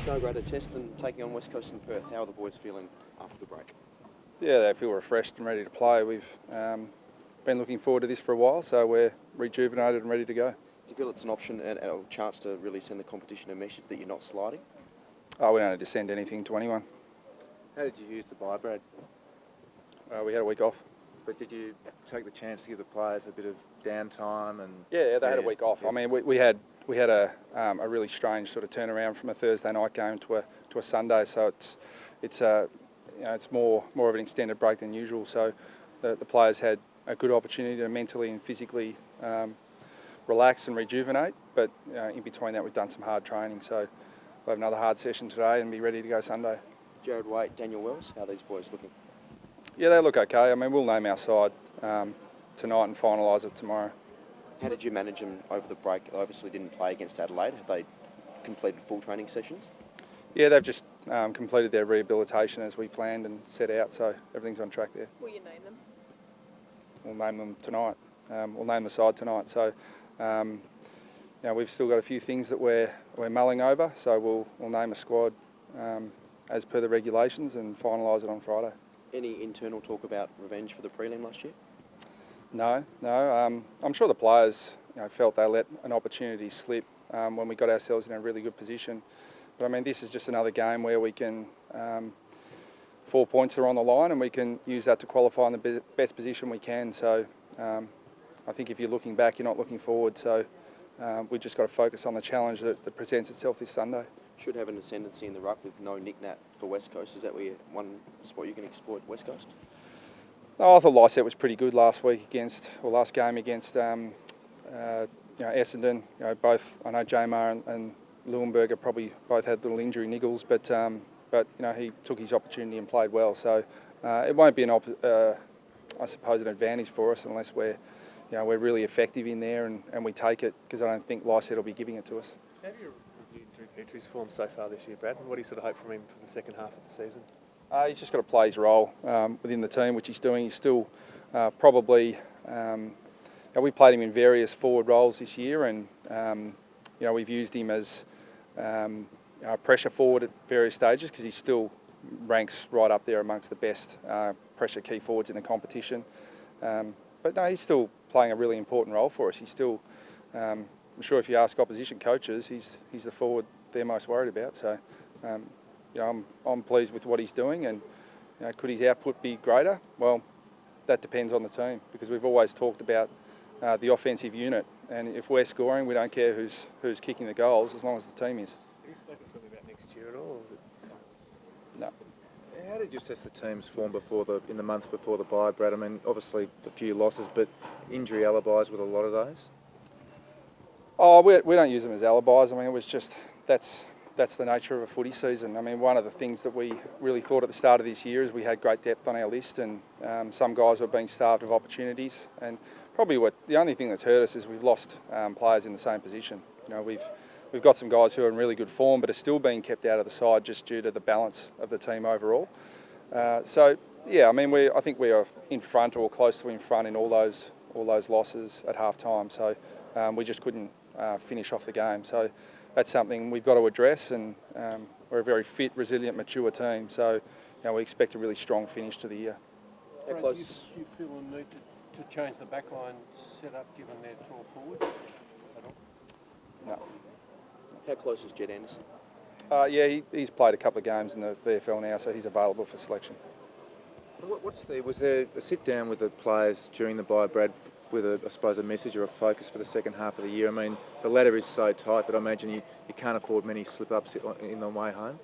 No greater test than taking on West Coast in Perth. How are the boys feeling after the break? Yeah, they feel refreshed and ready to play. We've been looking forward to this for a while, so we're rejuvenated and ready to go. Do you feel it's an option and a chance to really send the competition a message that you're not sliding? Oh, we don't need to send anything to anyone. How did you use the bye, Brad? We had a week off. But did you take the chance to give the players a bit of downtime? And Yeah, they had a week off. Yeah. I mean, we had a really strange sort of turnaround from a Thursday night game to a Sunday, so it's more of an extended break than usual. So the players had a good opportunity to mentally and physically relax and rejuvenate. But in between that, we've done some hard training. So we'll have another hard session today and be ready to go Sunday. Jared Waite, Daniel Wells, how are these boys looking? Yeah, they look okay. I mean, we'll name our side tonight and finalise it tomorrow. How did you manage them over the break? They obviously didn't play against Adelaide. Have they completed full training sessions? Yeah, they've just completed their rehabilitation as we planned and set out, so everything's on track there. Will you name them? We'll name them tonight. We'll name the side tonight. So, we've still got a few things that we're mulling over, so we'll name a squad as per the regulations and finalise it on Friday. Any internal talk about revenge for the prelim last year? No. I'm sure the players felt they let an opportunity slip when we got ourselves in a really good position. But I mean, this is just another game where we can 4 points are on the line and we can use that to qualify in the best position we can. So I think if you're looking back, you're not looking forward. So we've just got to focus on the challenge that presents itself this Sunday. Should have an ascendancy in the ruck with no Nick-Nat for West Coast. Is that where one spot you can exploit West Coast? Oh, I thought Lycett was pretty good last game against Essendon. Both, I know Jamar and Leuenberger probably both had little injury niggles, but he took his opportunity and played well. So it won't be an advantage for us unless we're really effective in there and we take it, because I don't think Lycett will be giving it to us. How have you reviewed Drew Petrie's form so far this year, Brad? And what do you sort of hope from him for the second half of the season? He's just got to play his role within the team, which he's doing. He's still probably... we played him in various forward roles this year, and we've used him as pressure forward at various stages, because he still ranks right up there amongst the best pressure key forwards in the competition. But no, he's still playing a really important role for us. He's still... I'm sure if you ask opposition coaches, he's the forward they're most worried about. So, I'm pleased with what he's doing, and could his output be greater? Well, that depends on the team, because we've always talked about the offensive unit, and if we're scoring, we don't care who's kicking the goals as long as the team is. Have you spoken to him about next year at all, or is it time? No. how did you assess the team's form in the months before the bye, Brad? I mean, obviously a few losses, but injury alibis with a lot of those? Oh, we don't use them as alibis. I mean, it was just that's the nature of a footy season. I mean, one of the things that we really thought at the start of this year is we had great depth on our list, and some guys were being starved of opportunities. And probably the only thing that's hurt us is we've lost players in the same position. We've got some guys who are in really good form, but are still being kept out of the side just due to the balance of the team overall. So yeah, I mean, I think we are in front or close to in front in all those losses at half time. So we just couldn't finish off the game. So that's something we've got to address, and we're a very fit, resilient, mature team. So we expect a really strong finish to the year. How close? Do you feel a need to change the backline setup given their tall forward at all? No. How close is Jed Anderson? Yeah, he's played a couple of games in the VFL now, so he's available for selection. Was there a sit down with the players during the bye, Brad, with a message or a focus for the second half of the year? I mean, the ladder is so tight that I imagine you can't afford many slip-ups in the way home.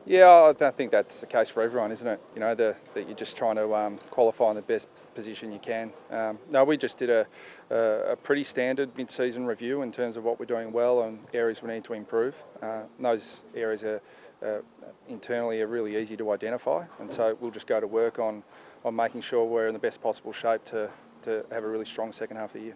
Yeah, I think that's the case for everyone, isn't it? That you're just trying to qualify in the best position you can. No, we just did a pretty standard mid-season review in terms of what we're doing well and areas we need to improve. Those areas are internally are really easy to identify, and so we'll just go to work on making sure we're in the best possible shape to have a really strong second half of the year.